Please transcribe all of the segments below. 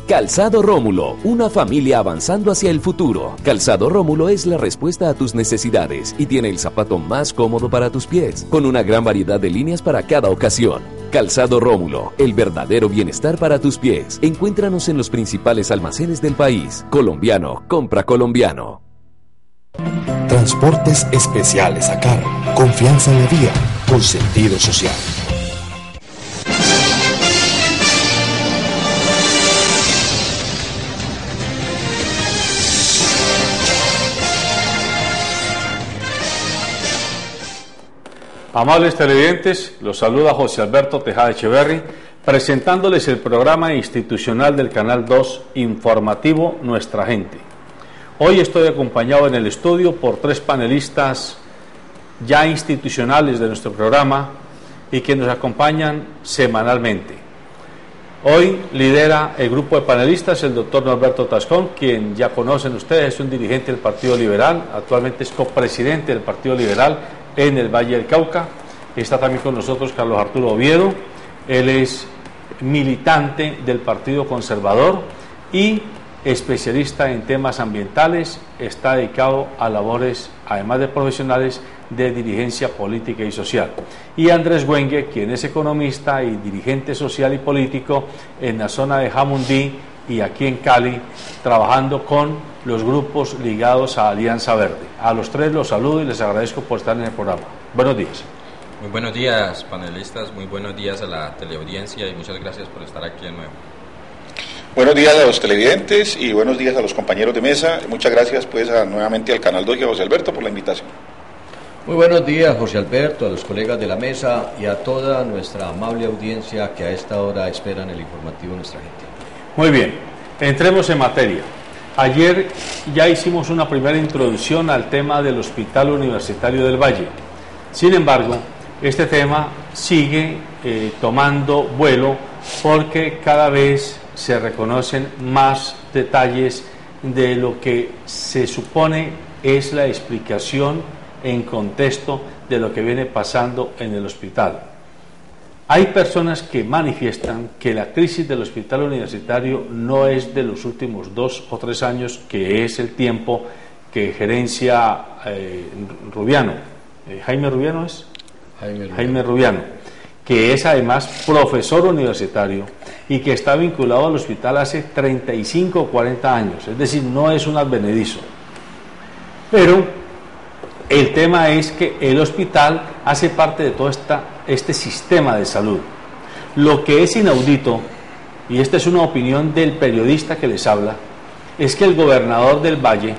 Calzado Rómulo, una familia avanzando hacia el futuro. Calzado Rómulo es la respuesta a tus necesidades y tiene el zapato más cómodo para tus pies, con una gran variedad de líneas para cada ocasión. Calzado Rómulo, el verdadero bienestar para tus pies. Encuéntranos en los principales almacenes del país. Colombiano, compra colombiano. Transportes especiales a cargo. Confianza en la vía, con sentido social. Amables televidentes, los saluda José Alberto Tejada Echeverri, presentándoles el programa institucional del Canal 2 informativo Nuestra Gente. Hoy estoy acompañado en el estudio por 3 panelistas ya institucionales de nuestro programa y que nos acompañan semanalmente. Hoy lidera el grupo de panelistas el doctor Norberto Tascón, quien ya conocen ustedes, es un dirigente del Partido Liberal, actualmente es copresidente del Partido Liberal en el Valle del Cauca. Está también con nosotros Carlos Arturo Oviedo, él es militante del Partido Conservador y especialista en temas ambientales, está dedicado a labores, además de profesionales, de dirigencia política y social. Y Andrés Güengue, quien es economista y dirigente social y político en la zona de Jamundí y aquí en Cali, trabajando con los grupos ligados a Alianza Verde. A los 3 los saludo y les agradezco por estar en el programa. Buenos días. Muy buenos días, panelistas, muy buenos días a la teleaudiencia y muchas gracias por estar aquí de nuevo. Buenos días a los televidentes y buenos días a los compañeros de mesa. Muchas gracias pues nuevamente al Canal 2 y a José Alberto por la invitación. Muy buenos días, José Alberto, a los colegas de la mesa y a toda nuestra amable audiencia que a esta hora esperan el informativo de Nuestra Gente. Muy bien, entremos en materia. Ayer ya hicimos una primera introducción al tema del Hospital Universitario del Valle. Sin embargo, este tema sigue tomando vuelo porque cada vez se reconocen más detalles de lo que se supone es la explicación en contexto de lo que viene pasando en el hospital. Hay personas que manifiestan que la crisis del hospital universitario no es de los últimos 2 o 3 años, que es el tiempo que gerencia Rubiano. ¿Jaime Rubiano es? Jaime Rubiano, que es además profesor universitario y que está vinculado al hospital hace 35 o 40 años, es decir, no es un advenedizo. Pero el tema es que el hospital hace parte de todo este sistema de salud. Lo que es inaudito, y esta es una opinión del periodista que les habla, es que el gobernador del Valle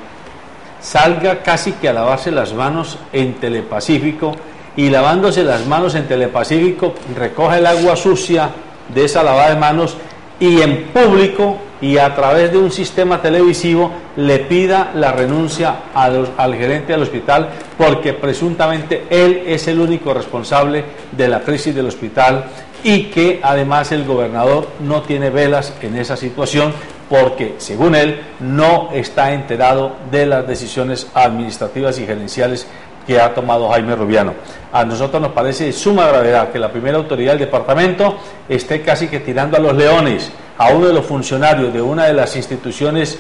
salga casi que a lavarse las manos en Telepacífico y lavándose las manos en Telepacífico recoge el agua sucia de esa lavada de manos y en público y a través de un sistema televisivo le pida la renuncia al gerente del hospital porque presuntamente él es el único responsable de la crisis del hospital y que además el gobernador no tiene velas en esa situación porque, según él, no está enterado de las decisiones administrativas y gerenciales que ha tomado Jaime Rubiano. A nosotros nos parece de suma gravedad que la primera autoridad del departamento esté casi que tirando a los leones a uno de los funcionarios de una de las instituciones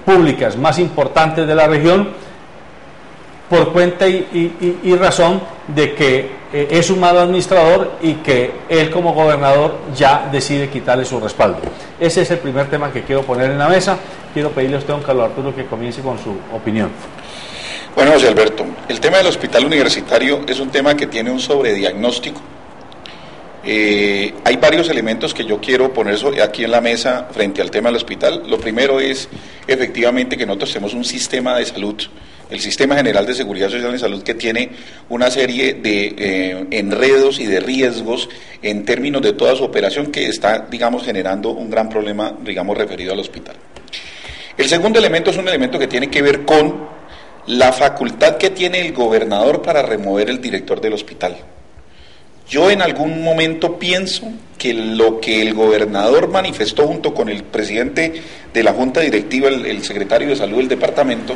públicas más importantes de la región por cuenta y razón de que es un mal administrador y que él como gobernador ya decide quitarle su respaldo. Ese es el primer tema que quiero poner en la mesa. Quiero pedirle a usted, don Carlos Arturo, que comience con su opinión. Bueno, José Alberto, el tema del hospital universitario es un tema que tiene un sobrediagnóstico. Hay varios elementos que yo quiero poner aquí en la mesa frente al tema del hospital. Lo primero es efectivamente que nosotros tenemos un sistema de salud, el Sistema General de Seguridad Social y Salud, que tiene una serie de enredos y de riesgos en términos de toda su operación que está, digamos, generando un gran problema, digamos, referido al hospital. El segundo elemento es un elemento que tiene que ver con la facultad que tiene el gobernador para remover el director del hospital. Yo en algún momento pienso que lo que el gobernador manifestó junto con el presidente de la Junta Directiva, el secretario de Salud del departamento,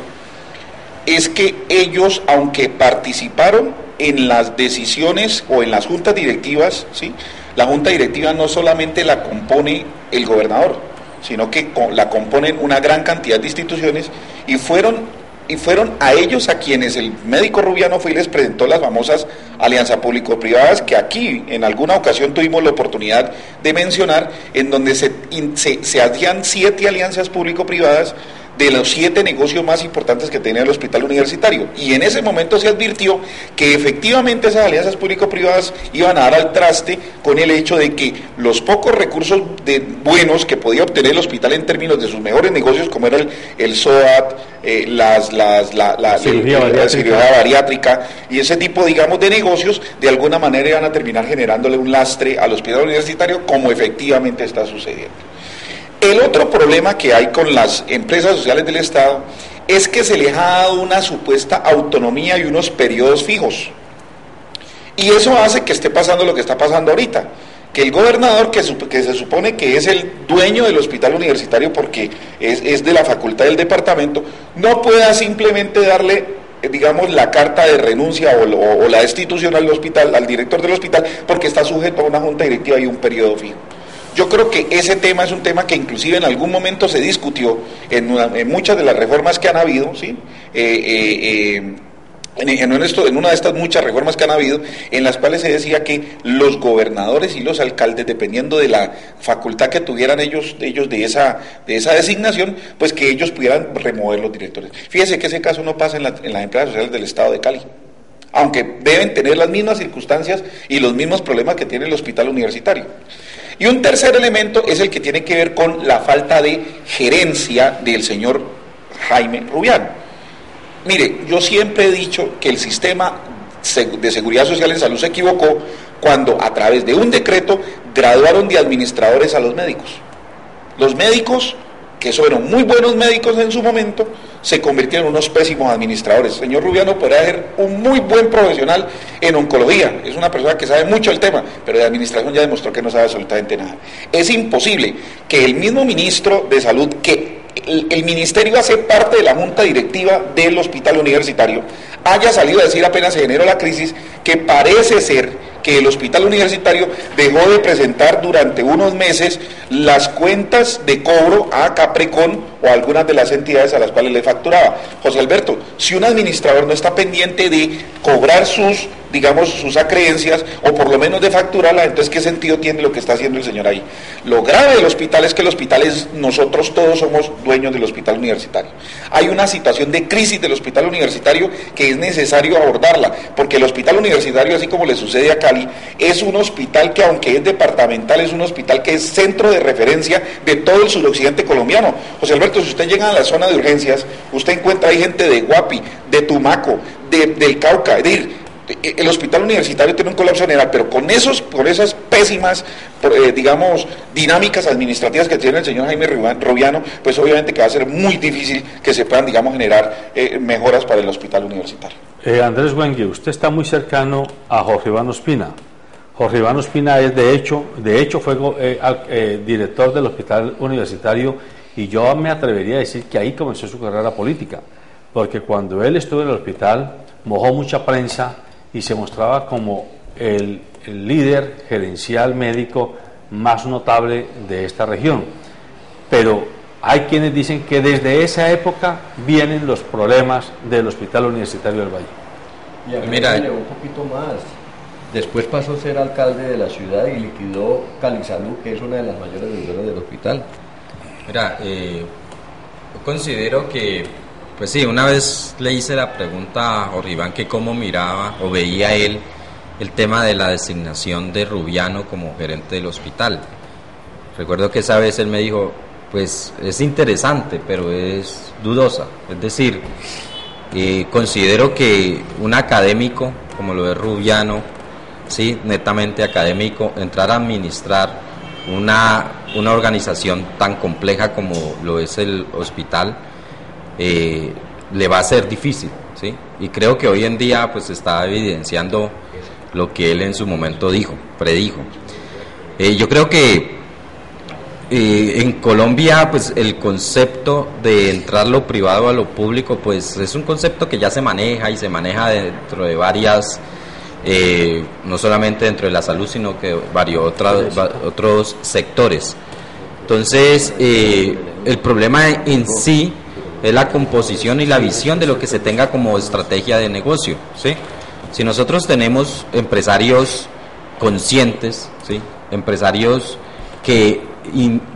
es que ellos, aunque participaron en las decisiones o en las juntas directivas, ¿sí?, la Junta Directiva no solamente la compone el gobernador, sino que la componen una gran cantidad de instituciones y fueron a ellos a quienes el médico Rubiano fue y les presentó las famosas alianzas público-privadas que aquí en alguna ocasión tuvimos la oportunidad de mencionar, en donde se hacían 7 alianzas público-privadas de los 7 negocios más importantes que tenía el hospital universitario, y en ese momento se advirtió que efectivamente esas alianzas público-privadas iban a dar al traste con el hecho de que los pocos recursos buenos que podía obtener el hospital en términos de sus mejores negocios, como era el SOAT, la cirugía bariátrica y ese tipo, digamos, de negocios, de alguna manera iban a terminar generándole un lastre al hospital universitario, como efectivamente está sucediendo. El otro problema que hay con las empresas sociales del Estado es que se les ha dado una supuesta autonomía y unos periodos fijos. Y eso hace que esté pasando lo que está pasando ahorita, que el gobernador, que se supone que es el dueño del hospital universitario porque es de la facultad del departamento, no pueda simplemente darle, digamos, la carta de renuncia o la destitución al hospital, al director del hospital, porque está sujeto a una junta directiva y un periodo fijo. Yo creo que ese tema es un tema que inclusive en algún momento se discutió en muchas de las reformas que han habido, ¿sí? En una de estas muchas reformas que han habido, en las cuales se decía que los gobernadores y los alcaldes, dependiendo de la facultad que tuvieran ellos de esa designación, pues que ellos pudieran remover los directores. Fíjese que ese caso no pasa en las empresas sociales del Estado de Cali, aunque deben tener las mismas circunstancias y los mismos problemas que tiene el hospital universitario. Y un tercer elemento es el que tiene que ver con la falta de gerencia del señor Jaime Rubiano. Mire, yo siempre he dicho que el sistema de seguridad social en salud se equivocó cuando a través de un decreto graduaron de administradores a los médicos. Los médicos, que fueron muy buenos médicos en su momento, se convirtieron en unos pésimos administradores. El señor Rubiano podrá ser un muy buen profesional en oncología, es una persona que sabe mucho el tema, pero de administración ya demostró que no sabe absolutamente nada. Es imposible que el mismo ministro de Salud, que el ministerio hace parte de la junta directiva del hospital universitario, haya salido a decir apenas se generó la crisis que parece ser que el hospital universitario dejó de presentar durante unos meses las cuentas de cobro a Caprecon o a algunas de las entidades a las cuales le facturaba. José Alberto, si un administrador no está pendiente de cobrar sus acreencias, o por lo menos de facturarla, entonces ¿qué sentido tiene lo que está haciendo el señor ahí? Lo grave del hospital es que el hospital nosotros todos somos dueños del hospital universitario. Hay una situación de crisis del hospital universitario que es necesario abordarla, porque el hospital universitario, así como le sucede a Cali, es un hospital que, aunque es departamental, es un hospital que es centro de referencia de todo el suroccidente colombiano. José Alberto, si usted llega a la zona de urgencias, usted encuentra ahí gente de Guapi, de Tumaco, del Cauca, es decir, el hospital universitario tiene un colapso general, pero con esas pésimas, dinámicas administrativas que tiene el señor Jaime Rubiano, pues obviamente que va a ser muy difícil que se puedan, generar mejoras para el hospital universitario. Andrés Wengue, usted está muy cercano a Jorge Iván Ospina. Jorge Iván Ospina es de hecho fue director del hospital universitario, y yo me atrevería a decir que ahí comenzó su carrera política, porque cuando él estuvo en el hospital mojó mucha prensa y se mostraba como el líder gerencial médico más notable de esta región. Pero hay quienes dicen que desde esa época vienen los problemas del Hospital Universitario del Valle. Y agrégale un poquito más. Después pasó a ser alcalde de la ciudad y liquidó Calisalud, que es una de las mayores deudoras del hospital. Mira, yo considero que, pues sí, una vez le hice la pregunta a Jorge Iván que cómo miraba o veía él el tema de la designación de Rubiano como gerente del hospital. Recuerdo que esa vez él me dijo, pues es interesante, pero es dudosa. Es decir, considero que un académico como lo de Rubiano, sí, netamente académico, entrar a administrar una organización tan compleja como lo es el hospital, le va a ser difícil, ¿sí? Y creo que hoy en día pues se está evidenciando lo que él en su momento predijo. Yo creo que en Colombia, pues el concepto de entrar lo privado a lo público, pues es un concepto que ya se maneja y se maneja dentro de varias, no solamente dentro de la salud, sino que varios otros sectores. Entonces, el problema en sí es la composición y la visión de lo que se tenga como estrategia de negocio, ¿sí? Si nosotros tenemos empresarios conscientes, ¿sí? Empresarios que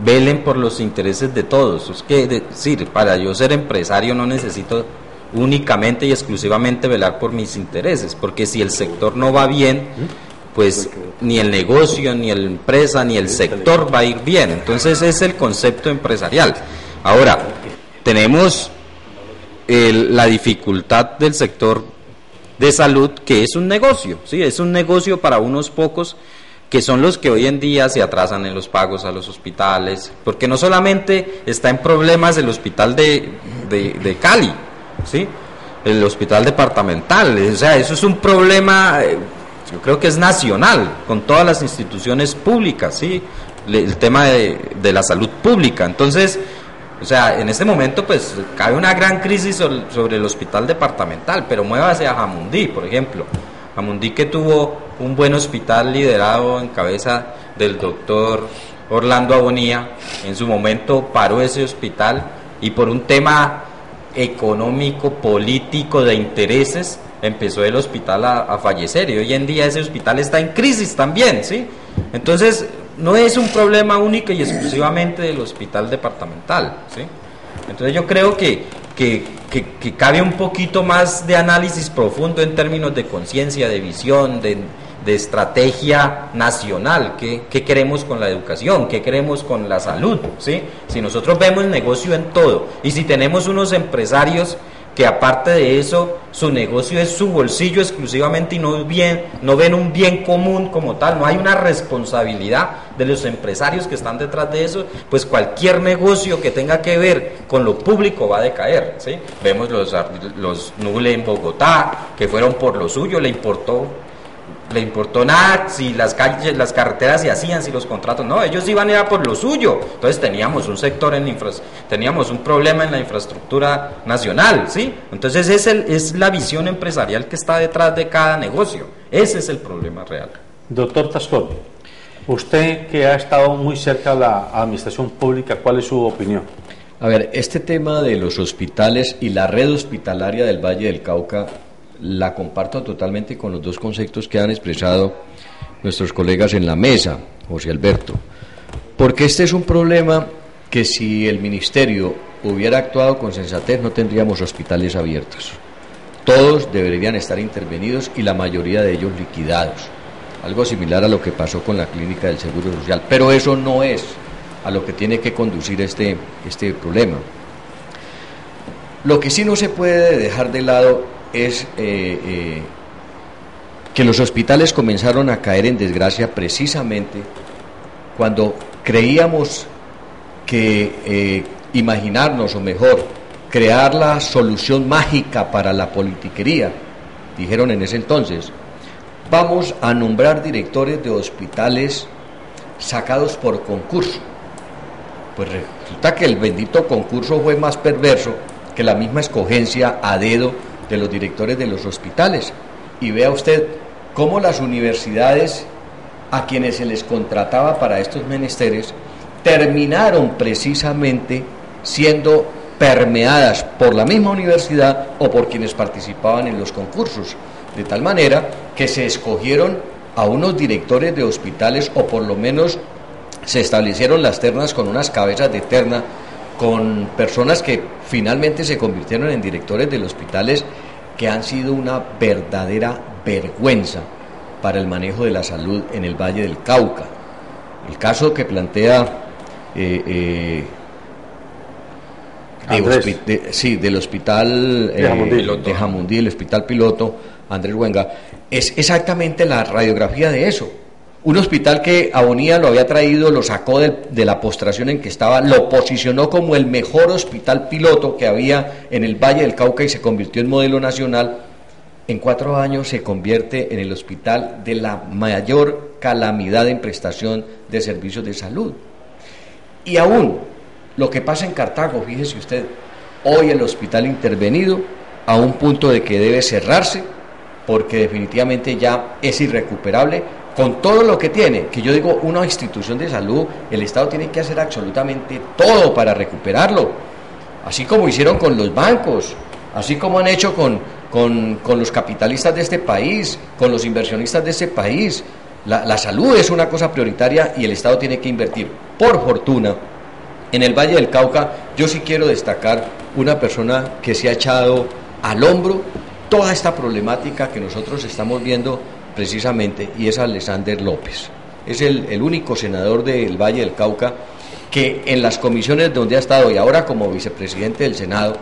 velen por los intereses de todos. Es que decir, para yo ser empresario no necesito únicamente y exclusivamente velar por mis intereses, porque si el sector no va bien, pues ni el negocio, ni la empresa, ni el sector va a ir bien. Entonces es el concepto empresarial. Ahora, tenemos la dificultad del sector de salud, que es un negocio, ¿sí? Es un negocio para unos pocos, que son los que hoy en día se atrasan en los pagos a los hospitales, porque no solamente está en problemas el hospital de Cali, ¿sí? El hospital departamental, o sea, eso es un problema, yo creo que es nacional, con todas las instituciones públicas, ¿sí? El tema de la salud pública. Entonces, o sea, en este momento pues cabe una gran crisis sobre el hospital departamental, pero muévase a Jamundí, por ejemplo. Jamundí, que tuvo un buen hospital liderado en cabeza del doctor Orlando Abonía, en su momento paró ese hospital y por un tema económico, político, de intereses, empezó el hospital a fallecer, y hoy en día ese hospital está en crisis también, ¿sí? Entonces, no es un problema único y exclusivamente del hospital departamental, ¿sí? Entonces yo creo que cabe un poquito más de análisis profundo en términos de conciencia, de visión, de estrategia nacional. ¿Qué queremos con la educación? ¿Qué queremos con la salud? ¿Sí? Si nosotros vemos negocio en todo, y si tenemos unos empresarios que aparte de eso, su negocio es su bolsillo exclusivamente y no ven un bien común como tal, no hay una responsabilidad de los empresarios que están detrás de eso, pues cualquier negocio que tenga que ver con lo público va a decaer, ¿sí? Vemos los Nule en Bogotá, que fueron por lo suyo, le importó nada si las calles, las carreteras se hacían, si los contratos, no, ellos iban a ir por lo suyo. Entonces teníamos un sector teníamos un problema en la infraestructura nacional, ¿sí? Entonces es la visión empresarial que está detrás de cada negocio. Ese es el problema real. Doctor Tascón, usted que ha estado muy cerca de la administración pública, ¿cuál es su opinión? A ver, este tema de los hospitales y la red hospitalaria del Valle del Cauca la comparto totalmente con los dos conceptos que han expresado nuestros colegas en la mesa, José Alberto, porque este es un problema que si el ministerio hubiera actuado con sensatez no tendríamos hospitales abiertos. Todos deberían estar intervenidos y la mayoría de ellos liquidados, algo similar a lo que pasó con la clínica del Seguro Social, pero eso no es a lo que tiene que conducir este problema. Lo que sí no se puede dejar de lado es que los hospitales comenzaron a caer en desgracia precisamente cuando creíamos que imaginarnos, o mejor, crear la solución mágica para la politiquería. Dijeron en ese entonces, vamos a nombrar directores de hospitales sacados por concurso. Pues resulta que el bendito concurso fue más perverso que la misma escogencia a dedo de los directores de los hospitales. Y vea usted cómo las universidades a quienes se les contrataba para estos menesteres terminaron precisamente siendo permeadas por la misma universidad o por quienes participaban en los concursos, de tal manera que se escogieron a unos directores de hospitales, o por lo menos se establecieron las ternas con unas cabezas de terna con personas que finalmente se convirtieron en directores de los hospitales, que han sido una verdadera vergüenza para el manejo de la salud en el Valle del Cauca. El caso que plantea del hospital de Jamundí, el hospital piloto Andrés Huenga, es exactamente la radiografía de eso. Un hospital que Abonía lo había traído, lo sacó de la postración en que estaba, lo posicionó como el mejor hospital piloto que había en el Valle del Cauca y se convirtió en modelo nacional, en 4 años se convierte en el hospital de la mayor calamidad en prestación de servicios de salud. Y aún lo que pasa en Cartago, fíjese usted, hoy el hospital intervenido a un punto de que debe cerrarse porque definitivamente ya es irrecuperable con todo lo que tiene, que yo digo, una institución de salud, el Estado tiene que hacer absolutamente todo para recuperarlo, así como hicieron con los bancos, así como han hecho con los capitalistas de este país, con los inversionistas de este país. La salud es una cosa prioritaria y el Estado tiene que invertir. Por fortuna, en el Valle del Cauca, yo sí quiero destacar una persona que se ha echado al hombro toda esta problemática que nosotros estamos viendo precisamente, y es Alexander López. Es el único senador del Valle del Cauca que en las comisiones donde ha estado y ahora como vicepresidente del Senado,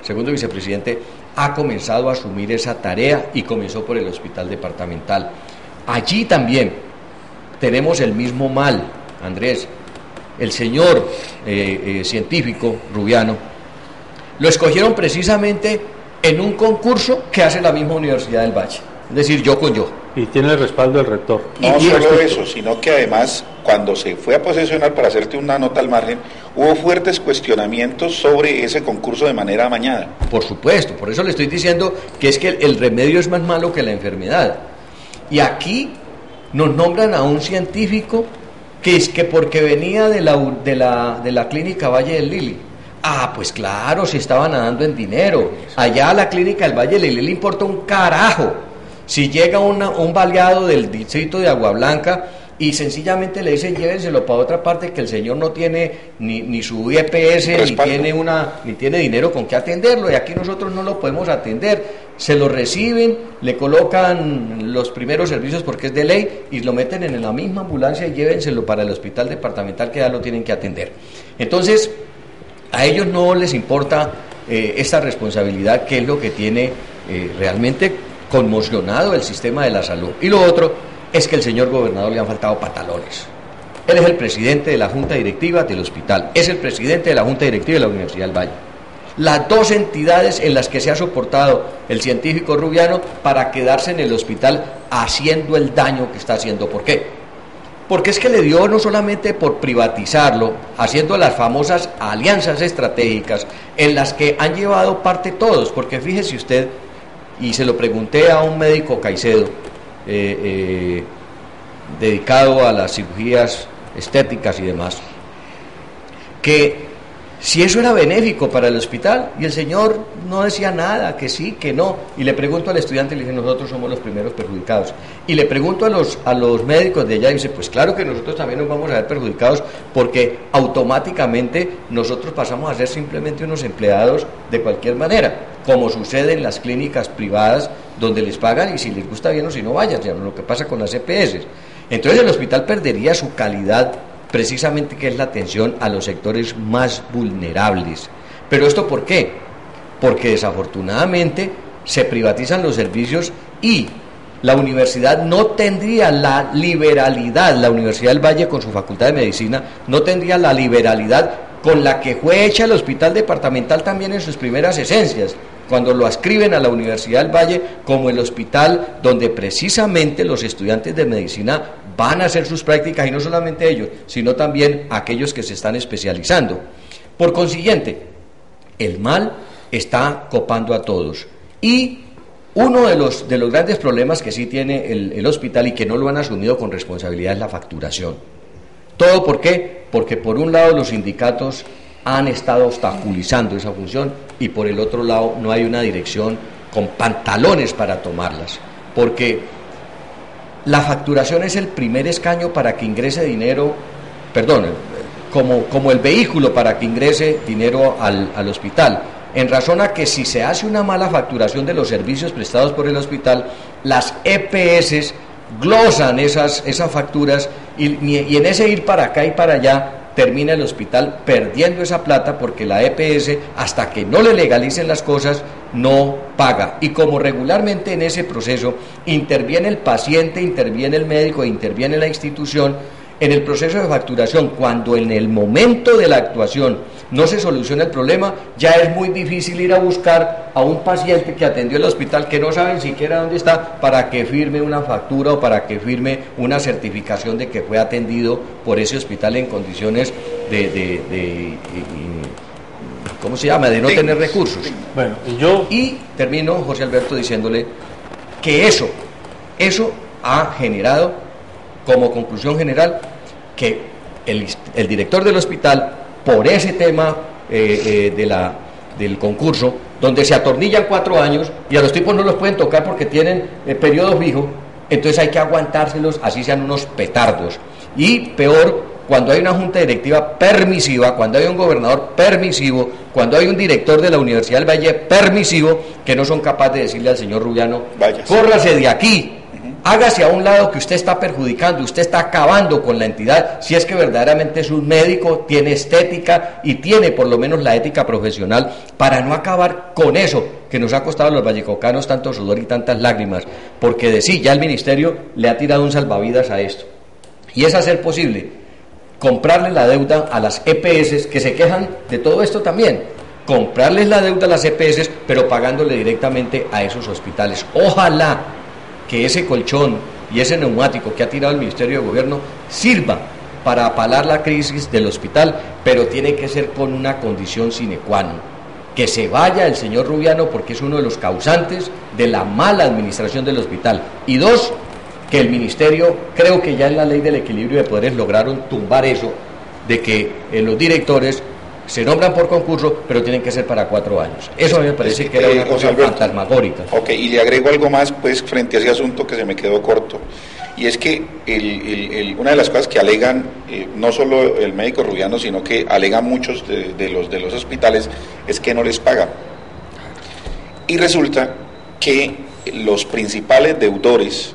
segundo vicepresidente, ha comenzado a asumir esa tarea y comenzó por el hospital departamental. Allí también tenemos el mismo mal, Andrés. El señor científico Rubiano lo escogieron precisamente en un concurso que hace la misma Universidad del Valle, es decir, yo con yo. Y tiene el respaldo del rector. No solo eso, sino que además, cuando se fue a posesionar, para hacerte una nota al margen, hubo fuertes cuestionamientos sobre ese concurso de manera amañada. Por supuesto, por eso le estoy diciendo que es que el remedio es más malo que la enfermedad. Y aquí nos nombran a un científico que es que porque venía de la clínica Valle del Lili. Ah, pues claro, si estaba nadando en dinero. Allá a la clínica del Valle del Lili le importa un carajo si llega un baleado del distrito de Agua Blanca y sencillamente le dicen llévenselo para otra parte, que el señor no tiene ni su EPS ni tiene dinero con qué atenderlo, y aquí nosotros no lo podemos atender. Se lo reciben, le colocan los primeros servicios porque es de ley y lo meten en la misma ambulancia y llévenselo para el hospital departamental que ya lo tienen que atender. Entonces a ellos no les importa esta responsabilidad, que es lo que tiene realmente conmocionado el sistema de la salud. Y lo otro es que el señor gobernador le han faltado pantalones. Él es el presidente de la Junta Directiva del hospital, es el presidente de la Junta Directiva de la Universidad del Valle. Las dos entidades en las que se ha soportado el científico Rubiano para quedarse en el hospital haciendo el daño que está haciendo. ¿Por qué? Porque es que le dio no solamente por privatizarlo, haciendo las famosas alianzas estratégicas en las que han llevado parte todos, porque fíjese usted, y se lo pregunté a un médico Caicedo, dedicado a las cirugías estéticas y demás, que si eso era benéfico para el hospital, y el señor no decía nada, que sí, que no. Y le pregunto al estudiante, le dije, nosotros somos los primeros perjudicados. Y le pregunto a los médicos de allá, y dice, pues claro que nosotros también nos vamos a ver perjudicados, porque automáticamente nosotros pasamos a ser simplemente unos empleados de cualquier manera, como sucede en las clínicas privadas, donde les pagan y si les gusta bien o si no vayan, ya lo que pasa con las EPS. Entonces el hospital perdería su calidad, precisamente, que es la atención a los sectores más vulnerables. ¿Pero esto por qué? Porque desafortunadamente se privatizan los servicios y la universidad no tendría la liberalidad, la Universidad del Valle con su Facultad de Medicina no tendría la liberalidad con la que fue hecha el hospital departamental también en sus primeras esencias, cuando lo adscriben a la Universidad del Valle como el hospital donde precisamente los estudiantes de medicina van a hacer sus prácticas, y no solamente ellos, sino también aquellos que se están especializando. Por consiguiente, el mal está copando a todos. Y uno de los grandes problemas que sí tiene el hospital y que no lo han asumido con responsabilidad es la facturación. ¿Todo por qué? Porque por un lado los sindicatos han estado obstaculizando esa función y por el otro lado no hay una dirección con pantalones para tomarlas. Porque la facturación es el primer escaño para que ingrese dinero, como el vehículo para que ingrese dinero al hospital, en razón a que si se hace una mala facturación de los servicios prestados por el hospital, las EPS glosan esas facturas y en ese ir para acá y para allá termina el hospital perdiendo esa plata, porque la EPS, hasta que no le legalicen las cosas, no paga. Y como regularmente en ese proceso interviene el paciente, interviene el médico e interviene la institución, en el proceso de facturación, cuando en el momento de la actuación no se soluciona el problema, ya es muy difícil ir a buscar a un paciente que atendió el hospital que no saben siquiera dónde está para que firme una factura o para que firme una certificación de que fue atendido por ese hospital en condiciones ¿cómo se llama?, de no tener recursos. Bueno, y termino, José Alberto, diciéndole que eso ha generado como conclusión general que el director del hospital, por ese tema del concurso, donde se atornillan 4 años y a los tipos no los pueden tocar porque tienen periodo fijo, entonces hay que aguantárselos, así sean unos petardos. Y peor, cuando hay una junta directiva permisiva, cuando hay un gobernador permisivo, cuando hay un director de la Universidad del Valle permisivo, que no son capaces de decirle al señor Rubiano, córrase de aquí, hágase a un lado, que usted está perjudicando, usted está acabando con la entidad, si es que verdaderamente es un médico, tiene estética y tiene por lo menos la ética profesional para no acabar con eso que nos ha costado a los vallecocanos tanto sudor y tantas lágrimas, porque de sí ya el ministerio le ha tirado un salvavidas a esto, y es hacer posible comprarle la deuda a las EPS que se quejan de todo esto también, comprarles la deuda a las EPS pero pagándole directamente a esos hospitales. Ojalá que ese colchón y ese neumático que ha tirado el Ministerio de Gobierno sirva para apalar la crisis del hospital, pero tiene que ser con una condición sine qua non: que se vaya el señor Rubiano, porque es uno de los causantes de la mala administración del hospital, y 2, que el Ministerio, creo que ya en la ley del equilibrio de poderes lograron tumbar eso, de que los directores se nombran por concurso, pero tienen que ser para 4 años. Eso a mí me parece que era una cosa fantasmagórica. Ok, y le agrego algo más, pues, frente a ese asunto que se me quedó corto, y es que una de las cosas que alegan, no solo el médico Rubiano, sino que alegan muchos de los hospitales, es que no les pagan. Y resulta que los principales deudores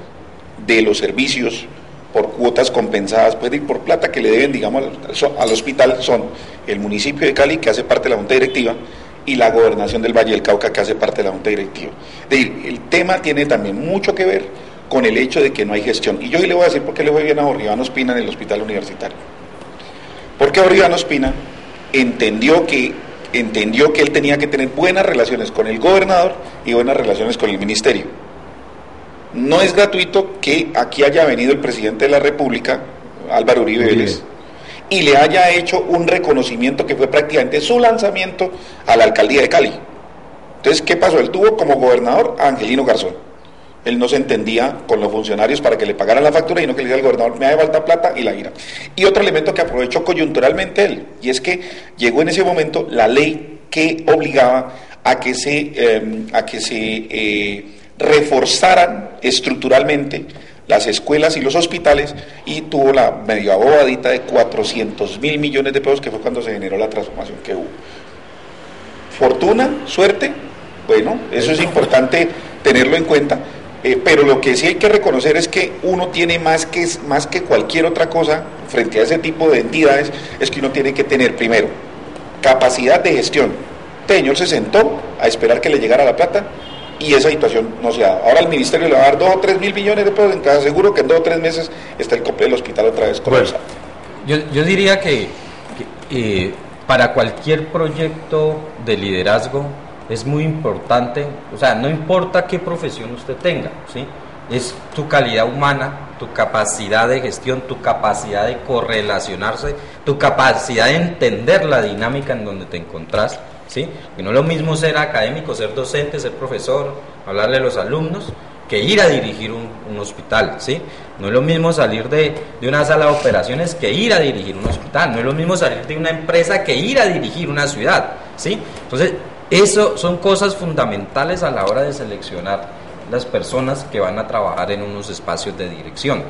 de los servicios por cuotas compensadas, pues, y por plata que le deben, digamos, al hospital, son el municipio de Cali, que hace parte de la Junta Directiva, y la Gobernación del Valle del Cauca, que hace parte de la Junta Directiva. Es decir, el tema tiene también mucho que ver con el hecho de que no hay gestión. Y yo hoy le voy a decir por qué le fue bien a Jorge Iván Ospina en el hospital universitario. Porque Jorge Iván Ospina entendió que él tenía que tener buenas relaciones con el gobernador y buenas relaciones con el ministerio. No es gratuito que aquí haya venido el presidente de la República, Álvaro Uribe Vélez, y le haya hecho un reconocimiento que fue prácticamente su lanzamiento a la alcaldía de Cali. Entonces, ¿qué pasó? Él tuvo como gobernador a Angelino Garzón. Él no se entendía con los funcionarios para que le pagaran la factura y no que le diga al gobernador, me hace falta plata, y la gira. Y otro elemento que aprovechó coyunturalmente él, y es que llegó en ese momento la ley que obligaba a que se reforzaran estructuralmente las escuelas y los hospitales, y tuvo la medio bobadita de 400.000 millones de pesos, que fue cuando se generó la transformación que hubo. Fortuna, suerte, bueno, eso es importante tenerlo en cuenta, pero lo que sí hay que reconocer es que uno tiene más que cualquier otra cosa frente a ese tipo de entidades, es que uno tiene que tener primero capacidad de gestión. Este señor se sentó a esperar que le llegara la plata, y esa situación no se ha dado. Ahora el ministerio le va a dar 2 o 3 mil millones de pesos, en cada seguro que en 2 o 3 meses está el completo del hospital otra vez colapsado. Bueno, yo diría que para cualquier proyecto de liderazgo es muy importante, o sea, no importa qué profesión usted tenga, ¿sí? Es tu calidad humana, tu capacidad de gestión, tu capacidad de correlacionarse, tu capacidad de entender la dinámica en donde te encontrás, ¿sí? Que no es lo mismo ser académico, ser docente, ser profesor, hablarle a los alumnos, que ir a dirigir un hospital, ¿sí? No es lo mismo salir de una sala de operaciones que ir a dirigir un hospital, no es lo mismo salir de una empresa que ir a dirigir una ciudad, ¿sí? Entonces, eso son cosas fundamentales a la hora de seleccionar las personas que van a trabajar en unos espacios de dirección.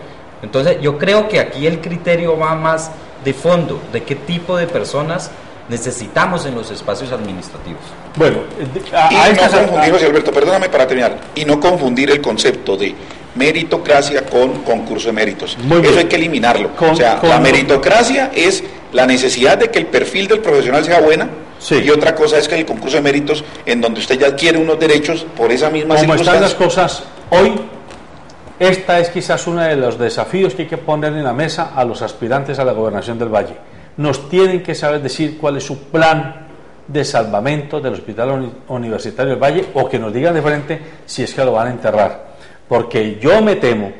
Entonces, yo creo que aquí el criterio va más de fondo, de qué tipo de personas necesitamos en los espacios administrativos. Bueno, y no confundir, José Alberto, perdóname para terminar, y no confundir el concepto de meritocracia con concurso de méritos. Eso hay que eliminarlo. La meritocracia es la necesidad de que el perfil del profesional sea buena, sí, y otra cosa es que el concurso de méritos, en donde usted ya adquiere unos derechos por esa misma circunstancia. Como están las cosas hoy, esta es quizás uno de los desafíos que hay que poner en la mesa a los aspirantes a la gobernación del Valle. nos tienen que saber decir cuál es su plan de salvamento del Hospital Universitario del Valle, o que nos digan de frente si es que lo van a enterrar, porque yo me temo,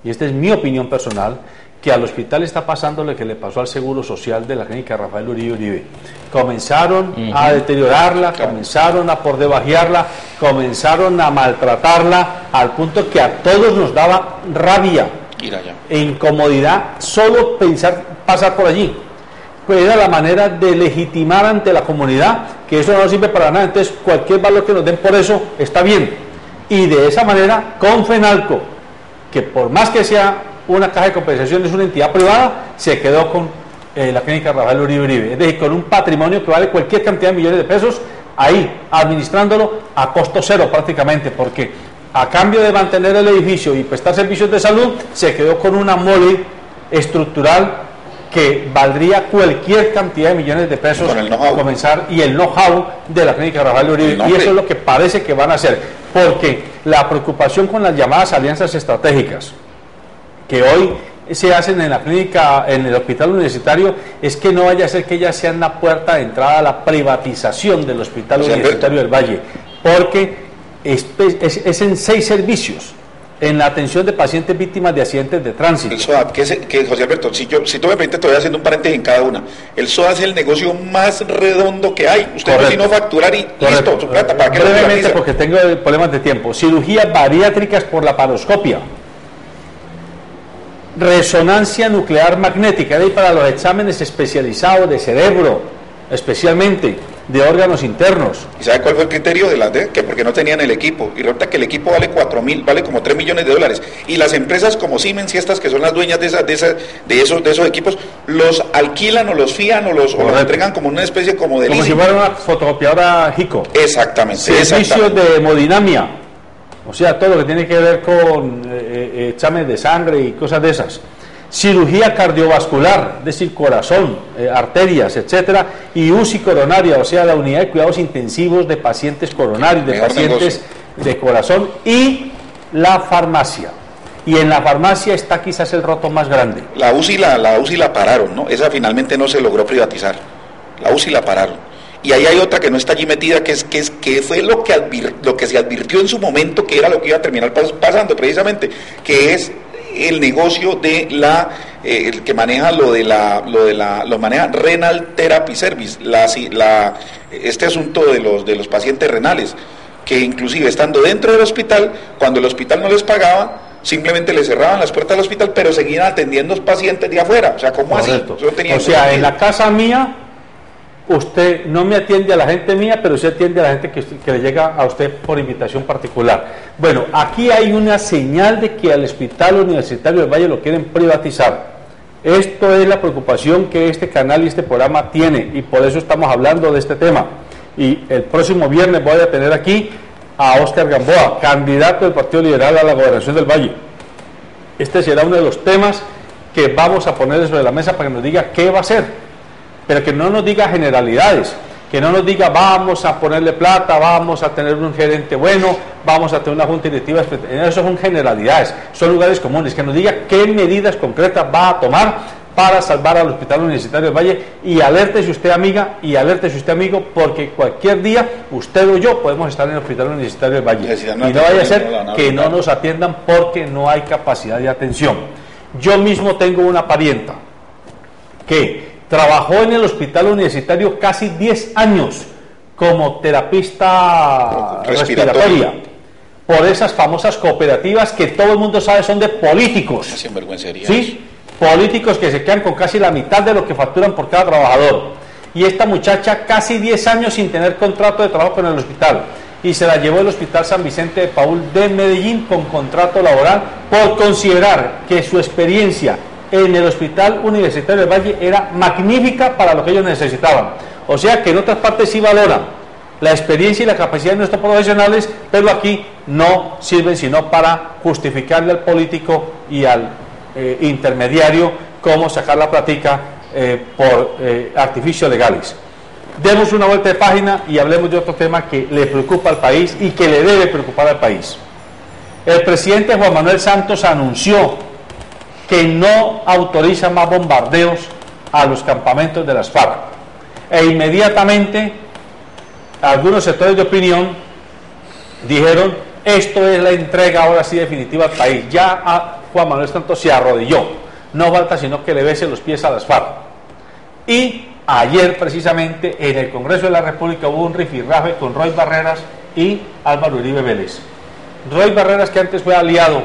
y esta es mi opinión personal, que al hospital está pasando lo que le pasó al Seguro Social de la clínica Rafael Uribe. Comenzaron a deteriorarla, comenzaron a por debajearla, comenzaron a maltratarla, al punto que a todos nos daba rabia e incomodidad solo pasar por allí. Pues era la manera de legitimar ante la comunidad que eso no sirve para nada, entonces cualquier valor que nos den por eso está bien. Y de esa manera, con FENALCO, que por más que sea una caja de compensación, es una entidad privada, se quedó con la clínica Rafael Uribe, es decir, con un patrimonio que vale cualquier cantidad de millones de pesos, ahí, administrándolo a costo cero prácticamente, porque a cambio de mantener el edificio y prestar servicios de salud, se quedó con una mole estructural que valdría cualquier cantidad de millones de pesos con el know-how. Comenzar, y el know-how de la clínica Rafael Uribe, y eso es lo que parece que van a hacer, porque la preocupación con las llamadas alianzas estratégicas que hoy se hacen en la clínica, en el hospital universitario, es que no vaya a ser que ellas sean la puerta de entrada a la privatización del hospital universitario del Valle, porque es en 6 servicios: en la atención de pacientes víctimas de accidentes de tránsito. El SOAT, que José Alberto, si tú me permites, estoy haciendo un paréntesis en cada una. El SOAT es el negocio más redondo que hay. Usted no sino facturar y listo, su plata, ¿para qué lo brevemente, privatiza? porque tengo problemas de tiempo. Cirugías bariátricas por laparoscopia, resonancia nuclear magnética, de ahí para los exámenes especializados de cerebro, especialmente de órganos internos. ¿Y sabe cuál fue el criterio de las que porque no tenían el equipo? Y resulta que el equipo vale vale como 3 millones de dólares. Y las empresas como Siemens y estas que son las dueñas de esos equipos, los alquilan o los fían o los entregan como una especie como de leasing. Como si fuera una fotocopiadora Hico. Exactamente. Servicios de hemodinamia, o sea, todo lo que tiene que ver con exámenes de sangre y cosas de esas. Cirugía cardiovascular, es decir, corazón, arterias, etcétera, y UCI coronaria, o sea, la unidad de cuidados intensivos de pacientes coronarios, de pacientes de corazón, y la farmacia. Y en la farmacia está quizás el roto más grande. La UCI la pararon, ¿no? Esa finalmente no se logró privatizar. La UCI la pararon. Y ahí hay otra que no está allí metida, que fue lo que se advirtió en su momento, que era lo que iba a terminar pasando precisamente, que es el negocio de el que maneja lo maneja Renal Therapy Service, este asunto de los pacientes renales, que inclusive estando dentro del hospital, cuando el hospital no les pagaba, simplemente les cerraban las puertas del hospital, pero seguían atendiendo a los pacientes de afuera. O sea, ¿cómo Correcto. así? Eso tenía o sea, en la casa mía, usted no me atiende a la gente mía, pero sí atiende a la gente que le llega a usted por invitación particular. Bueno, aquí hay una señal de que al Hospital Universitario del Valle lo quieren privatizar. Esto es la preocupación que este canal y este programa tiene, y por eso estamos hablando de este tema. Y el próximo viernes voy a tener aquí a Óscar Gamboa, candidato del Partido Liberal a la gobernación del Valle. Este será uno de los temas que vamos a poner sobre la mesa para que nos diga qué va a hacer, pero que no nos diga generalidades, que no nos diga vamos a ponerle plata, vamos a tener un gerente bueno, vamos a tener una junta directiva. Eso son generalidades, son lugares comunes. Que nos diga qué medidas concretas va a tomar para salvar al Hospital Universitario del Valle, y alértese usted, amiga, y alértese usted, amigo, porque cualquier día usted o yo podemos estar en el Hospital Universitario del Valle y no vaya a ser que no nos atiendan porque no hay capacidad de atención. Yo mismo tengo una parienta que trabajó en el hospital universitario casi 10 años como terapista respiratoria por esas famosas cooperativas que todo el mundo sabe son de políticos. ¿Sí? Políticos que se quedan con casi la mitad de lo que facturan por cada trabajador. Y esta muchacha casi 10 años sin tener contrato de trabajo con el hospital, y se la llevó el Hospital San Vicente de Paúl de Medellín con contrato laboral por considerar que su experiencia en el Hospital Universitario del Valle era magnífica para lo que ellos necesitaban. O sea que en otras partes sí valoran la experiencia y la capacidad de nuestros profesionales, pero aquí no sirven sino para justificarle al político y al intermediario cómo sacar la plática por artificios legales. Demos una vuelta de página y hablemos de otro tema que le preocupa al país y que le debe preocupar al país. El presidente Juan Manuel Santos anunció que no autoriza más bombardeos a los campamentos de las FARC. E inmediatamente algunos sectores de opinión dijeron: esto es la entrega ahora sí definitiva al país. Ya Juan Manuel Santos se arrodilló, no falta sino que le bese los pies a las FARC. Y ayer precisamente en el Congreso de la República hubo un rifirrafe con Roy Barreras y Álvaro Uribe Vélez. Roy Barreras, que antes fue aliado,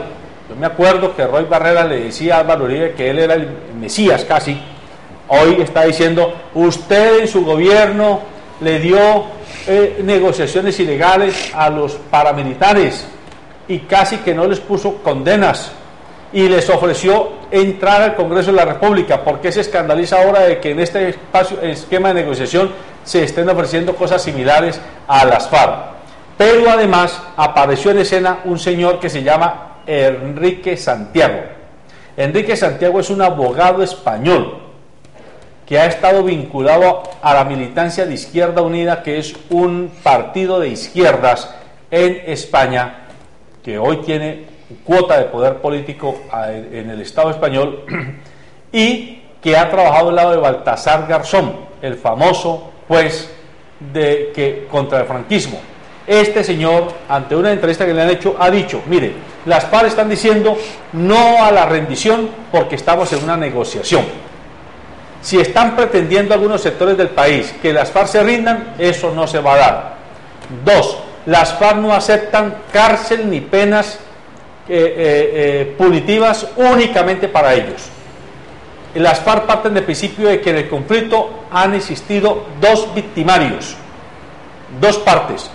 yo me acuerdo que Roy Barreras le decía a Álvaro Uribe que él era el Mesías casi. Hoy está diciendo: usted en su gobierno le dio negociaciones ilegales a los paramilitares y casi que no les puso condenas, y les ofreció entrar al Congreso de la República. ¿Por qué se escandaliza ahora de que en este esquema de negociación se estén ofreciendo cosas similares a las FARC? Pero además apareció en escena un señor que se llama Enrique Santiago. Enrique Santiago es un abogado español que ha estado vinculado a la militancia de Izquierda Unida, que es un partido de izquierdas en España, que hoy tiene cuota de poder político en el Estado español, y que ha trabajado al lado de Baltasar Garzón, el famoso juez contra el franquismo. Este señor, ante una entrevista que le han hecho, ha dicho: mire, las FARC están diciendo no a la rendición porque estamos en una negociación. Si están pretendiendo algunos sectores del país que las FARC se rindan, eso no se va a dar. 2, las FARC no aceptan cárcel ni penas punitivas únicamente para ellos. Las FARC parten del principio de que en el conflicto han existido dos victimarios, dos partes,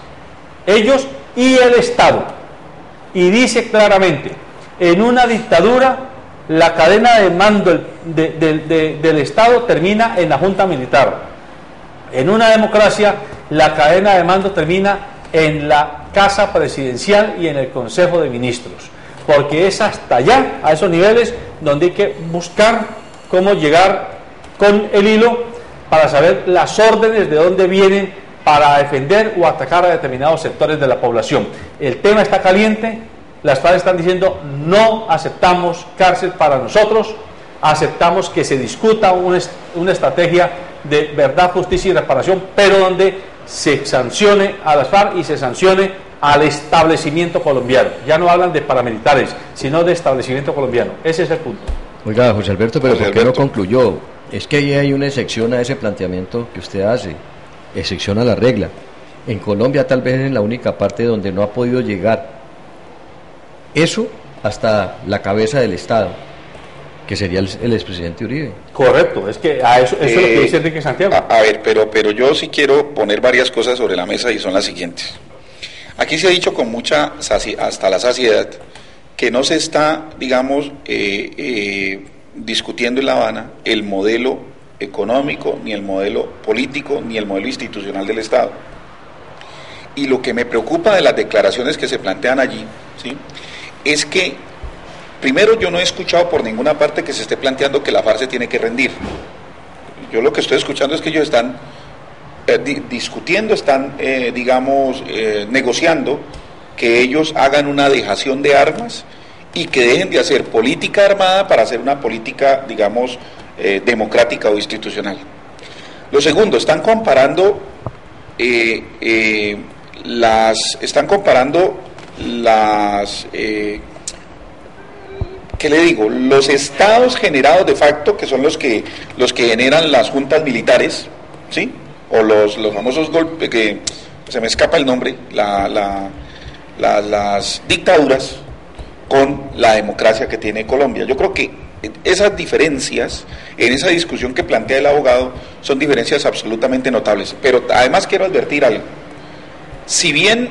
ellos y el Estado, y dice claramente: en una dictadura la cadena de mando del Estado termina en la Junta Militar, en una democracia la cadena de mando termina en la Casa Presidencial y en el Consejo de Ministros, porque es hasta allá, a esos niveles, donde hay que buscar cómo llegar con el hilo para saber las órdenes de dónde vienen para defender o atacar a determinados sectores de la población. El tema está caliente, las FARC están diciendo: no aceptamos cárcel para nosotros, aceptamos que se discuta una estrategia de verdad, justicia y reparación, pero donde se sancione a las FARC y se sancione al establecimiento colombiano. Ya no hablan de paramilitares, sino de establecimiento colombiano. Ese es el punto. Oiga, José Alberto, pero ¿por qué no concluyó? Es que ahí hay una excepción a ese planteamiento que usted hace, excepción a la regla. En Colombia tal vez es la única parte donde no ha podido llegar eso hasta la cabeza del Estado, que sería el expresidente Uribe. Correcto, es que eso es lo que dice Enrique Santiago. A ver, pero yo sí quiero poner varias cosas sobre la mesa, y son las siguientes. Aquí se ha dicho con mucha hasta la saciedad que no se está, digamos, discutiendo en La Habana el modelo económico, ni el modelo político, ni el modelo institucional del Estado. Y lo que me preocupa de las declaraciones que se plantean allí, ¿sí?, es que, primero, yo no he escuchado por ninguna parte que se esté planteando que la FARC se tiene que rendir. Yo lo que estoy escuchando es que ellos están discutiendo, están, negociando que ellos hagan una dejación de armas y que dejen de hacer política armada para hacer una política, digamos, democrática o institucional. Lo segundo, están comparando ¿qué le digo? Los estados generados de facto, que son los que generan las juntas militares, ¿sí?, o los famosos golpes, que se me escapa el nombre, las dictaduras, con la democracia que tiene Colombia. Yo creo que esas diferencias en esa discusión que plantea el abogado son diferencias absolutamente notables. Pero además quiero advertir algo: si bien